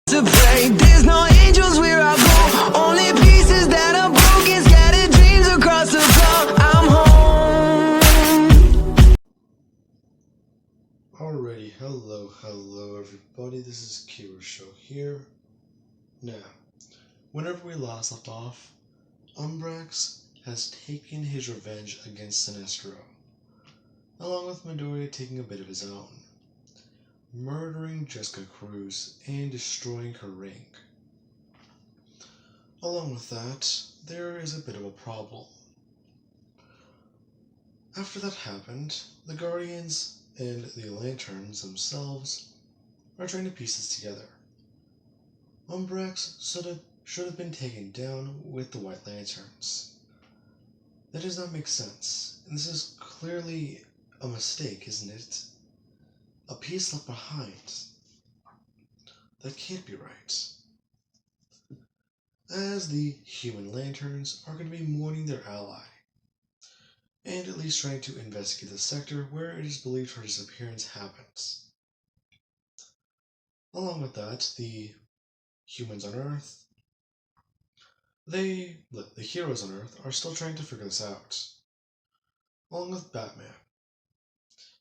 To pray, there's no angels where I go, only pieces that are broken, scattered dreams across the floor. I'm home. Alrighty, hello everybody, this is Kiro Show here. Now, whenever we last left off, Umbrax has taken his revenge against Sinestro, along with Midoriya taking a bit of his own, murdering Jessica Cruz and destroying her ring. Along with that, there is a bit of a problem. After that happened, the Guardians and the Lanterns themselves are trying to piece this together. Umbrax should have been taken down with the White Lanterns. That does not make sense, and this is clearly a mistake, isn't it? A piece left behind. That can't be right. As the Human Lanterns are going to be mourning their ally, and at least trying to investigate the sector where it is believed her disappearance happened. Along with that, the humans on Earth, the heroes on Earth, are still trying to figure this out. Along with Batman.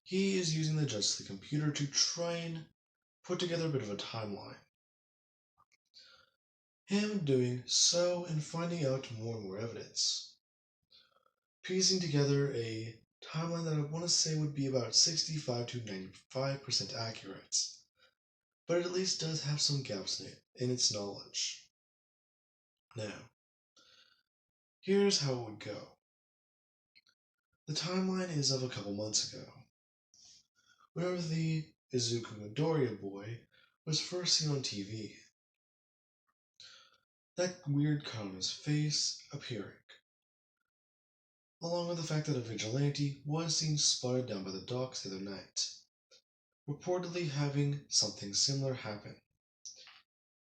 He is using the Justice League computer to try and put together a bit of a timeline. Him doing so and finding out more and more evidence. Piecing together a timeline that I want to say would be about 65 to 95% accurate. But it at least does have some gaps in its knowledge. Now, here's how it would go. The timeline is of a couple months ago, whenever the Izuku Midoriya boy was first seen on TV. That weird cut on his face appearing, along with the fact that a vigilante was seen spotted down by the docks the other night, reportedly having something similar happen.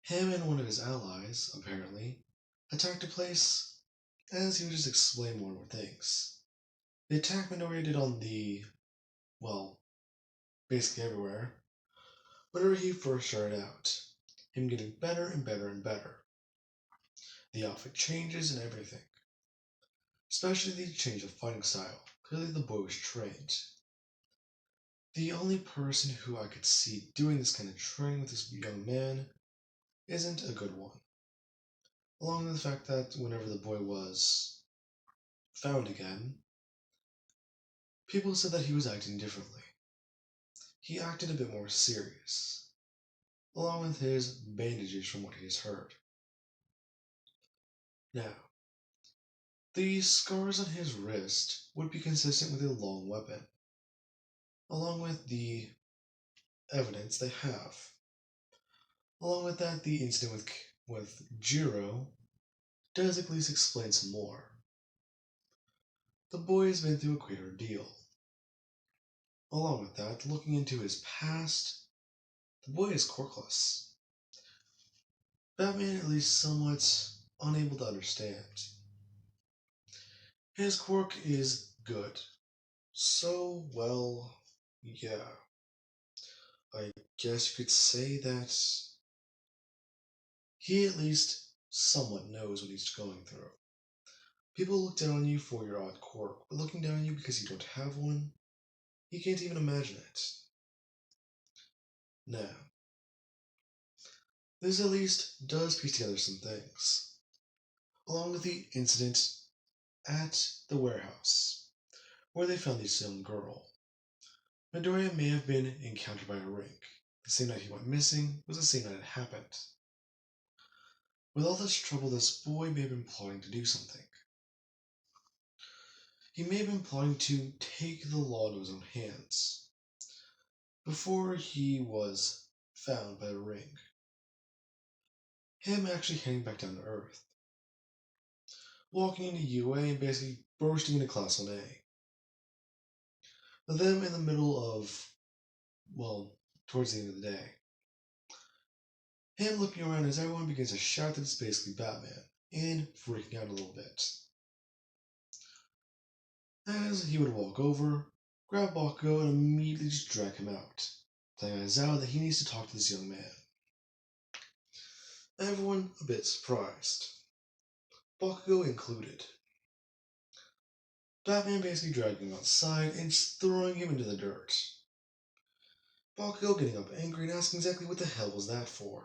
Him and one of his allies, apparently, attacked a place as he would just explain more and more things. The attack Midoriya did on basically everywhere, whenever he first started out, him getting better and better and better. The outfit changes and everything. Especially the change of fighting style. Clearly the boy was trained. The only person who I could see doing this kind of training with this young man isn't a good one. Along with the fact that whenever the boy was found again, people said that he was acting differently. He acted a bit more serious, along with his bandages from what he has heard. Now, the scars on his wrist would be consistent with a long weapon, along with the evidence they have. Along with that, the incident with Jiro does at least explain some more. The boy has been through a great ordeal. Along with that, looking into his past, the boy is quirkless. Batman at least somewhat unable to understand. His quirk is good. So, well, yeah. I guess you could say that he at least somewhat knows what he's going through. People look down on you for your odd quirk, but looking down on you because you don't have one, he can't even imagine it. Now, this at least does piece together some things, along with the incident at the warehouse, where they found this young girl. Midoriya may have been encountered by a ring. The same night he went missing was the same night it happened. With all this trouble, this boy may have been plotting to do something. He may have been plotting to take the law into his own hands before he was found by the ring. Him actually heading back down to Earth, walking into UA and basically bursting into Class 1A. Them in the middle of, towards the end of the day. Him looking around as everyone begins to shout that it's basically Batman, and freaking out a little bit. As he would walk over, grab Bakugo, and immediately just drag him out, telling Aizawa that he needs to talk to this young man. everyone a bit surprised, Bakugo included. Batman basically dragging him outside and throwing him into the dirt. Bakugo getting up angry and asking exactly what the hell was that for.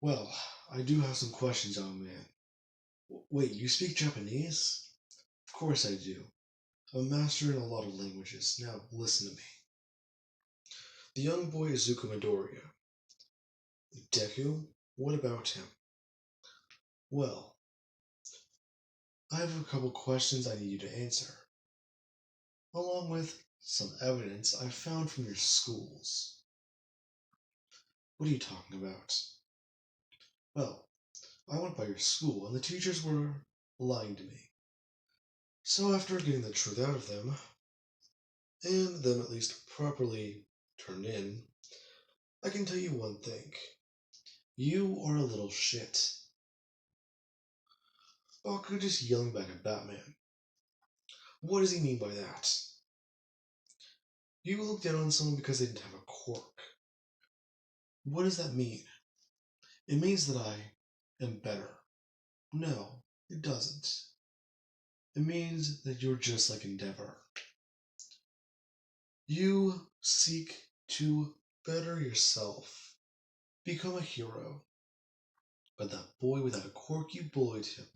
Well, I do have some questions, young man. Wait, you speak Japanese? Of course I do. I'm a master in a lot of languages. Now, listen to me. The young boy is Zuko Midoriya. Deku? What about him? Well, I have a couple questions I need you to answer, along with some evidence I found from your schools. What are you talking about? Well, I went by your school, and the teachers were lying to me. So after getting the truth out of them, and them at least properly turned in, I can tell you one thing. You are a little shit. Baku just yelling back at Batman. What does he mean by that? You look down on someone because they didn't have a quirk. What does that mean? It means that I am better. No, it doesn't. It means that you're just like Endeavor. You seek to better yourself, become a hero. But that boy without a quirk, you bullied him.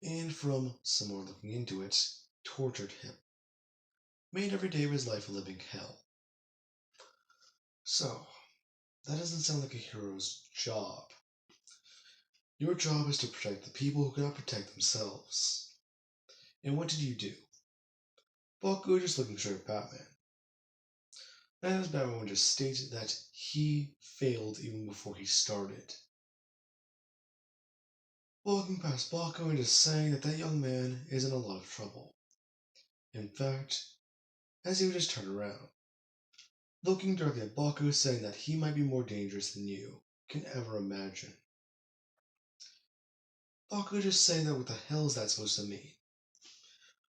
And from some more looking into it, tortured him. Made every day of his life a living hell. So, that doesn't sound like a hero's job. Your job is to protect the people who cannot protect themselves. And what did you do? Bakugo just looking straight at Batman. As Batman would just state that he failed even before he started. Walking past Bakugo and just saying that that young man is in a lot of trouble. In fact, as he would just turn around, looking directly at Bakugo saying that he might be more dangerous than you can ever imagine. Bakugo just saying that what the hell is that supposed to mean?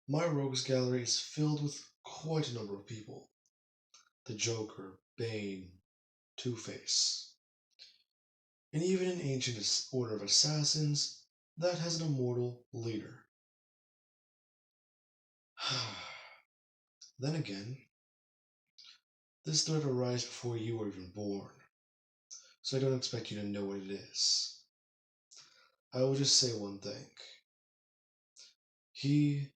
My rogues gallery is filled with quite a number of people. The Joker, Bane, Two-Face, and even an ancient order of assassins that has an immortal leader. Then again, this threat arose before you were even born, so I don't expect you to know what it is. I will just say one thing. He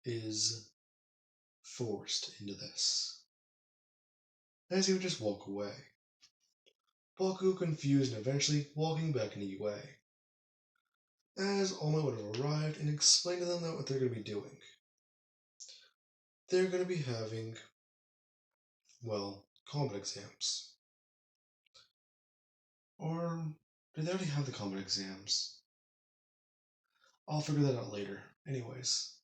is forced into this. As he would just walk away. Baku confused and eventually walking back into UA. As All Might would have arrived and explained to them what they're going to be doing. They're going to be having, well, combat exams. Or did they already have the combat exams? I'll figure that out later. Anyways,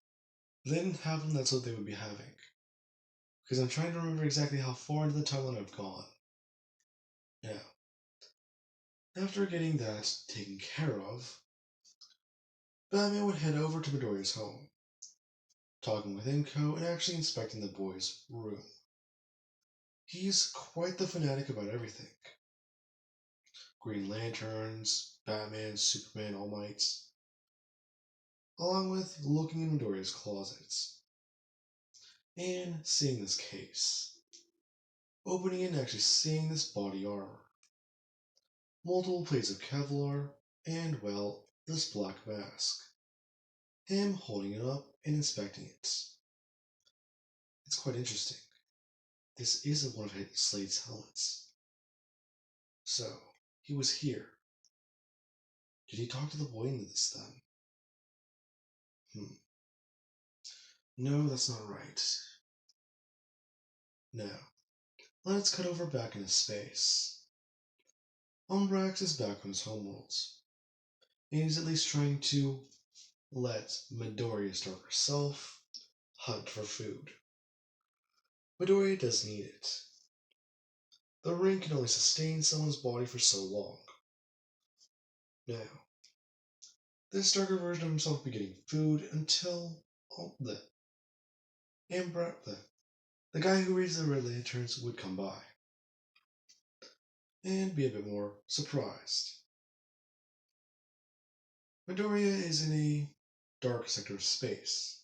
if they didn't have them, that's what they would be having. Because I'm trying to remember exactly how far into the timeline I've gone. Now, after getting that taken care of, Batman would head over to Midoriya's home, talking with Inko and actually inspecting the boy's room. He's quite the fanatic about everything. Green Lanterns, Batman, Superman, All Mights, along with looking in Midoriya's closets and seeing this case. Opening it and actually seeing this body armor. Multiple plates of Kevlar, and, well, this black mask. Him holding it up and inspecting it. It's quite interesting. This isn't one of Slade's helmets. So, he was here. Did he talk to the boy into this then? No, that's not right. Now, let's cut over back into space. Umbrax is back on his homeworlds, and he's at least trying to let Midoriya start herself hunt for food. Midoriya does need it. The ring can only sustain someone's body for so long. Now, this darker version of himself will be getting food until the guy who reads the Red Lanterns would come by. and be a bit more surprised. Midoriya is in a dark sector of space,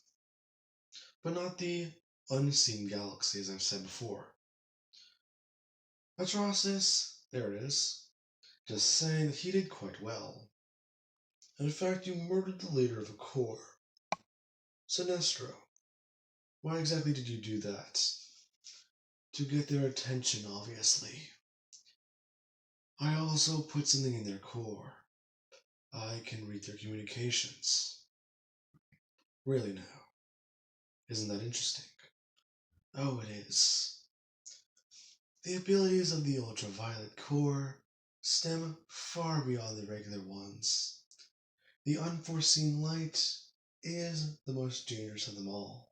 but not the unseen galaxy as I've said before. Atrocitus, there it is, just saying that he did quite well. In fact, you murdered the leader of a corps. Sinestro, why exactly did you do that? To get their attention, obviously. I also put something in their core. I can read their communications. Really now. Isn't that interesting? Oh, it is. The abilities of the ultraviolet core stem far beyond the regular ones. The unforeseen light is the most dangerous of them all.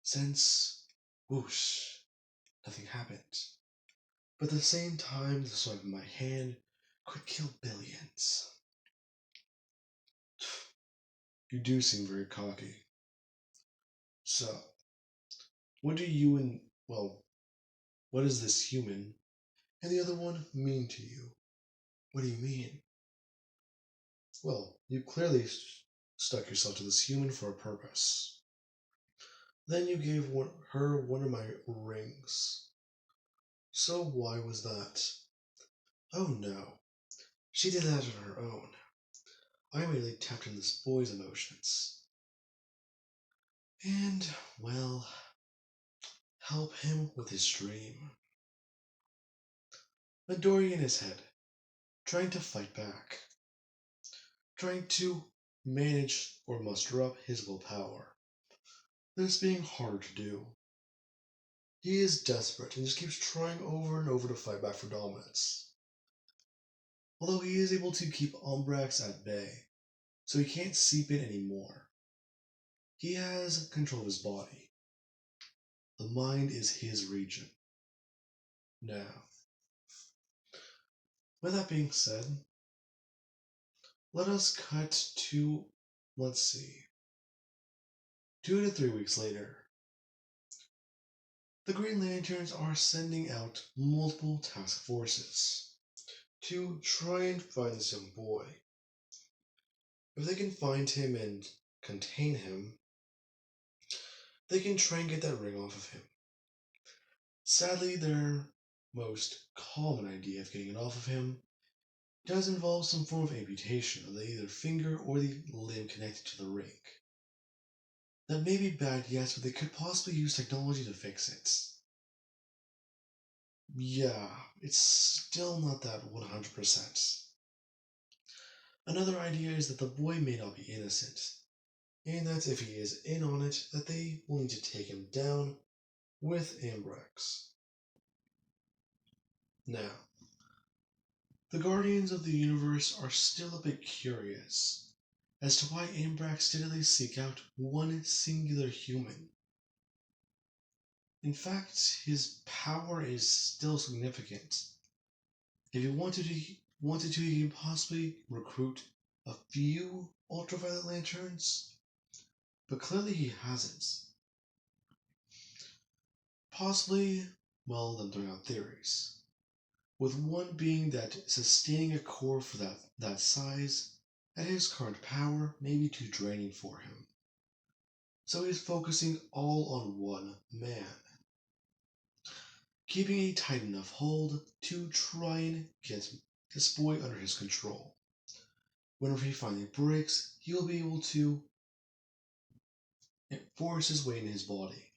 Since, whoosh, nothing happened. But at the same time, the swipe of my hand could kill billions. You do seem very cocky. So, what do you and, well, what does this human and the other one mean to you? What do you mean? Well, you clearly stuck yourself to this human for a purpose. Then you gave her one of my rings. So why was that? Oh no, she did that on her own. I merely tapped in this boy's emotions. And, well, help him with his dream. Midoriya in his head, trying to fight back, trying to manage or muster up his willpower. This being hard to do. He is desperate and just keeps trying over and over to fight back for dominance. Although he is able to keep Umbrax at bay, so he can't seep in anymore. He has control of his body. The mind is his region. Now, with that being said, let us cut to, let's see, 2 to 3 weeks later. The Green Lanterns are sending out multiple task forces to try and find this young boy. If they can find him and contain him, they can try and get that ring off of him. Sadly, their most common idea of getting it off of him does involve some form of amputation of the either finger or the limb connected to the ring. That may be bad, yes, but they could possibly use technology to fix it. Yeah, it's still not that 100%. Another idea is that the boy may not be innocent, and that if he is in on it, that they will need to take him down with Ambrax. Now, the Guardians of the Universe are still a bit curious as to why Ambrax did at least seek out one singular human. In fact, his power is still significant. If he wanted to, he can possibly recruit a few Ultraviolet Lanterns, but clearly he hasn't. Possibly, well, them throwing out theories. With one being that sustaining a core for that size at his current power may be too draining for him. So he's focusing all on one man, keeping a tight enough hold to try and get this boy under his control. Whenever he finally breaks, he'll be able to force his way in his body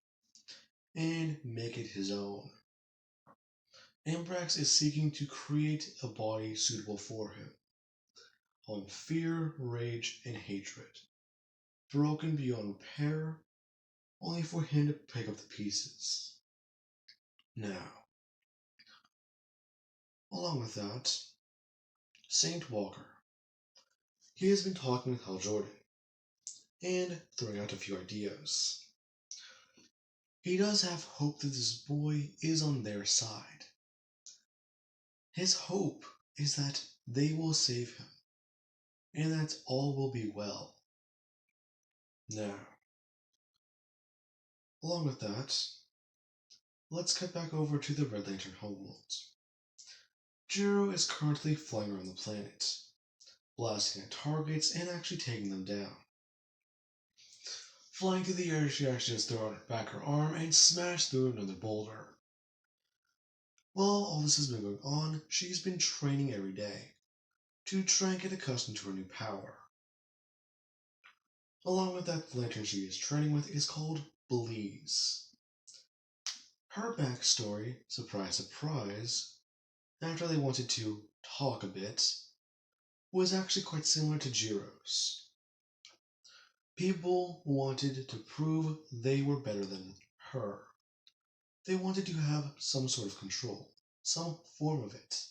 and make it his own. Ambrax is seeking to create a body suitable for him, on fear, rage, and hatred, broken beyond repair, only for him to pick up the pieces. Now, along with that, Saint Walker. He has been talking with Hal Jordan and throwing out a few ideas. He does have hope that this boy is on their side. His hope is that they will save him and that all will be well. Now, along with that, let's cut back over to the Red Lantern homeworld. Jiro is currently flying around the planet, blasting at targets and actually taking them down. Flying through the air, she actually just threw back her arm and smashed through another boulder. While all this has been going on, she's been training every day to try and get accustomed to her new power. Along with that, the lantern she is training with is called Bleeze. Her backstory, surprise surprise, after they wanted to talk a bit, was actually quite similar to Jiro's. People wanted to prove they were better than her. They wanted to have some sort of control, some form of it.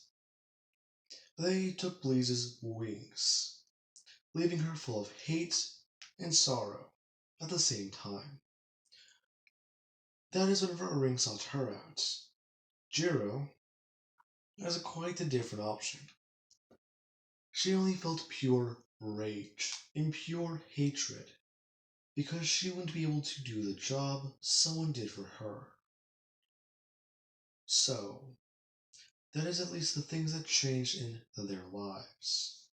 They took Bleeze's wings, leaving her full of hate and sorrow at the same time. That is whenever a ring sought her out. Jiro has quite a different option. She only felt pure rage and pure hatred because she wouldn't be able to do the job someone did for her. So, that is at least the things that changed in their lives.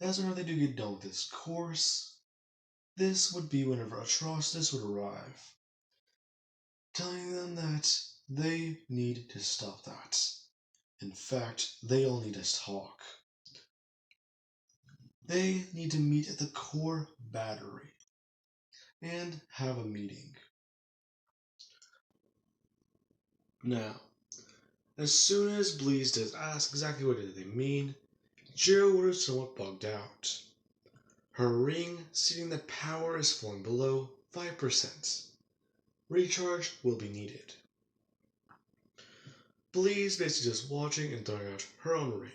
As whenever they do get done with this course, this would be whenever Atrocitus would arrive, telling them that they need to stop that. In fact, they all need to talk. They need to meet at the core battery and have a meeting. Now, as soon as Bleeze does ask exactly what did they mean, Jiro would have somewhat bugged out. Her ring stating that power is falling below 5%. Recharge will be needed. Bleeze basically just watching and throwing out her own ring,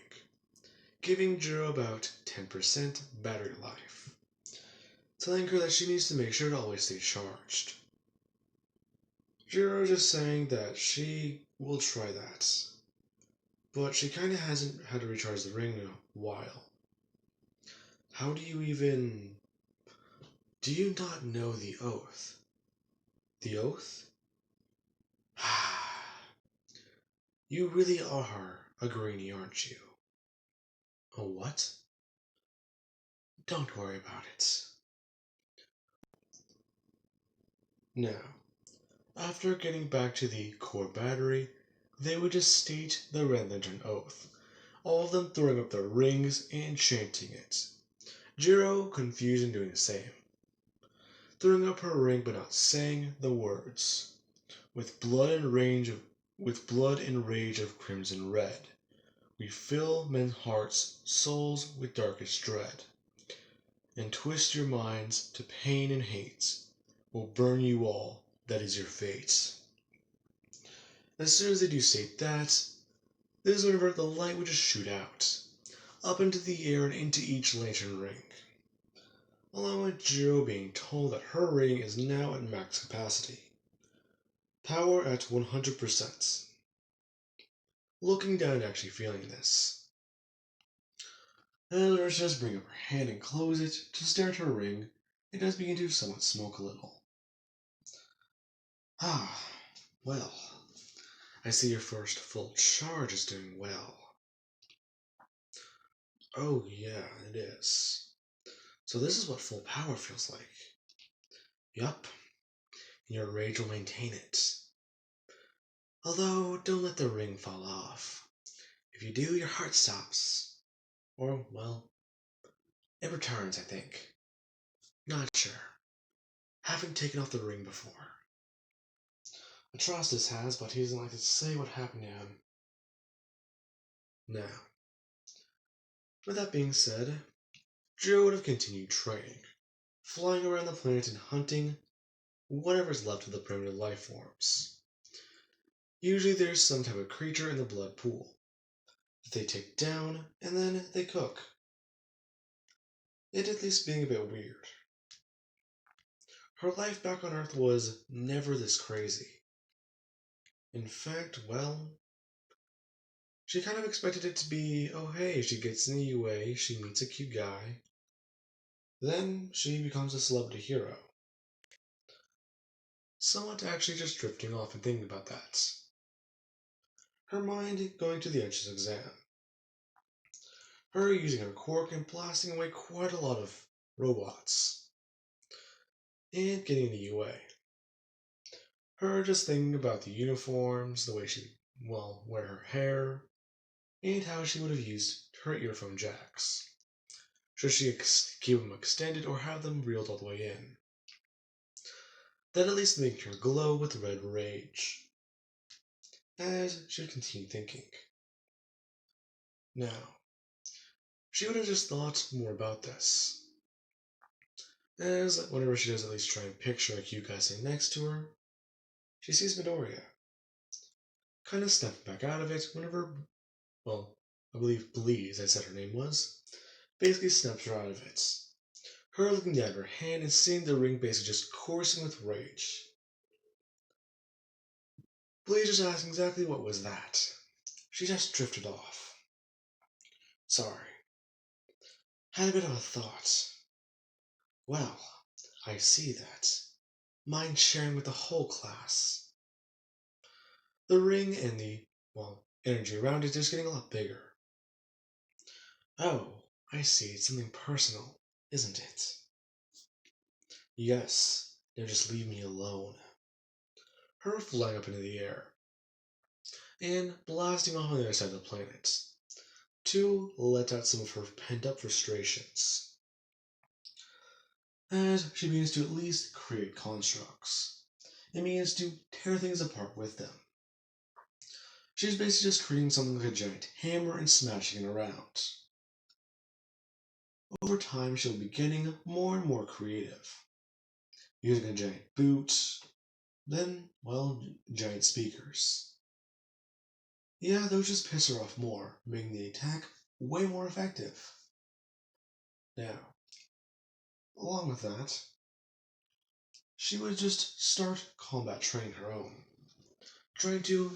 giving Jiro about 10% battery life, telling her that she needs to make sure to always stay charged. Jiro just saying that she will try that, but she kinda hasn't had to recharge the ring in a while. How do you even... Do you not know the oath? The oath? You really are a greenie, aren't you? A what? Don't worry about it. Now, after getting back to the core battery, they would just state the Red Lantern Oath, all of them throwing up their rings and chanting it. Jiro confused and doing the same, throwing up her ring but not saying the words. With blood and rage of crimson red, we fill men's hearts, souls with darkest dread, and twist your minds to pain and hate. We'll burn you all, that is your fate. As soon as they do state that, this is whenever the light would just shoot out, up into the air and into each lantern ring, along with Jiro being told that her ring is now at max capacity. Power at 100%. Looking down and actually feeling this. And Nurse just bring up her hand and close it to stare at her ring. It does begin to somewhat smoke a little. Ah, well, I see your first full charge is doing well. Oh yeah, it is. So this is what full power feels like. Yup, and your rage will maintain it. Although, don't let the ring fall off. If you do, your heart stops. Or, well, it returns, I think. Not sure. Haven't taken off the ring before. Atrocitus has, but he doesn't like to say what happened to him. Now, with that being said, Joe would have continued training, flying around the planet and hunting whatever's left of the primitive life forms. Usually there's some type of creature in the blood pool that they take down and then they cook. It at least being a bit weird. Her life back on Earth was never this crazy. In fact, well, she kind of expected it to be, oh hey, she gets in the UA, she meets a cute guy, then she becomes a celebrity hero. Somewhat actually just drifting off and thinking about that. her mind going to the entrance exam, her using her quirk and blasting away quite a lot of robots, and getting in the UA. Her just thinking about the uniforms, the way she, well, wear her hair, and how she would have used her earphone jacks. Should she keep them extended or have them reeled all the way in? That at least make her glow with red rage, as she would continue thinking. Now, she would have just thought more about this, as whenever she does at least try and picture a cute guy sitting next to her, she sees Midoriya, kind of snapping back out of it whenever, well, I believe Bleeze, I said her name was, basically snaps her out of it. Her looking down at her hand and seeing the ring basically just coursing with rage. Bleeze just asked exactly what was that. She just drifted off. Sorry. Had a bit of a thought. Well, I see that. Mind sharing with the whole class. The ring and the, well, energy around it is getting a lot bigger. Oh, I see. It's something personal, isn't it? Yes. Now just leave me alone. Her flying up into the air and blasting off on the other side of the planet to let out some of her pent-up frustrations. As she begins to at least create constructs, and begins to tear things apart with them. She's basically just creating something like a giant hammer and smashing it around. Over time, she'll be getting more and more creative, using a giant boot, then, well, giant speakers. Yeah, those just piss her off more, making the attack way more effective. Now, along with that, she would just start combat training her own, trying to,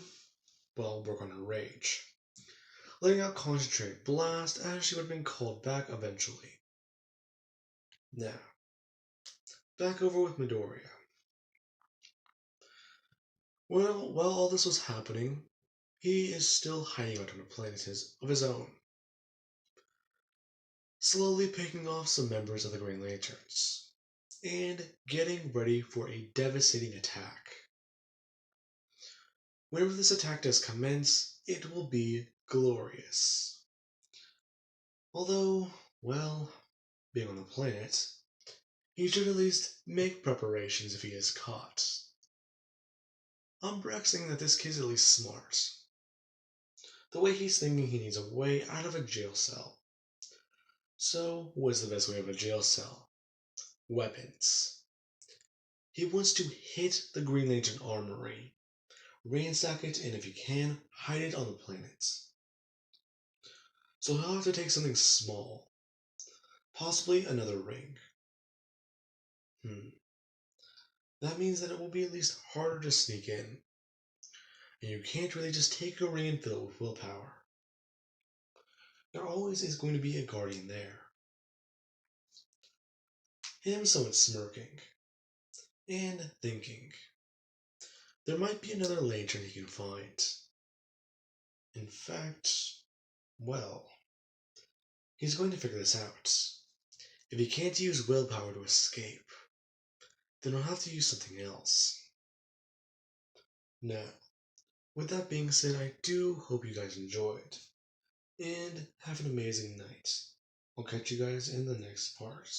well, work on her rage, letting out concentrated blast as she would have been called back eventually. Now, back over with Midoriya. Well, while all this was happening, he is still hiding out on a planet of his own, slowly picking off some members of the Green Lanterns, and getting ready for a devastating attack. Whenever this attack does commence, it will be glorious. Although, well, being on the planet, he should at least make preparations if he is caught. I'm brexing that this kid's at least smart. The way he's thinking, he needs a way out of a jail cell. So, what is the best way out of a jail cell? Weapons. He wants to hit the Green Lantern armory, ransack it, and if he can, hide it on the planet. So he'll have to take something small, possibly another ring. That means that it will be at least harder to sneak in, and you can't really just take a ring and fill it with willpower. There always is going to be a guardian there. Him somewhat smirking, and thinking. There might be another lantern he can find. In fact, well, he's going to figure this out. If he can't use willpower to escape, then he'll have to use something else. Now, with that being said, I do hope you guys enjoyed, and have an amazing night. I'll catch you guys in the next part.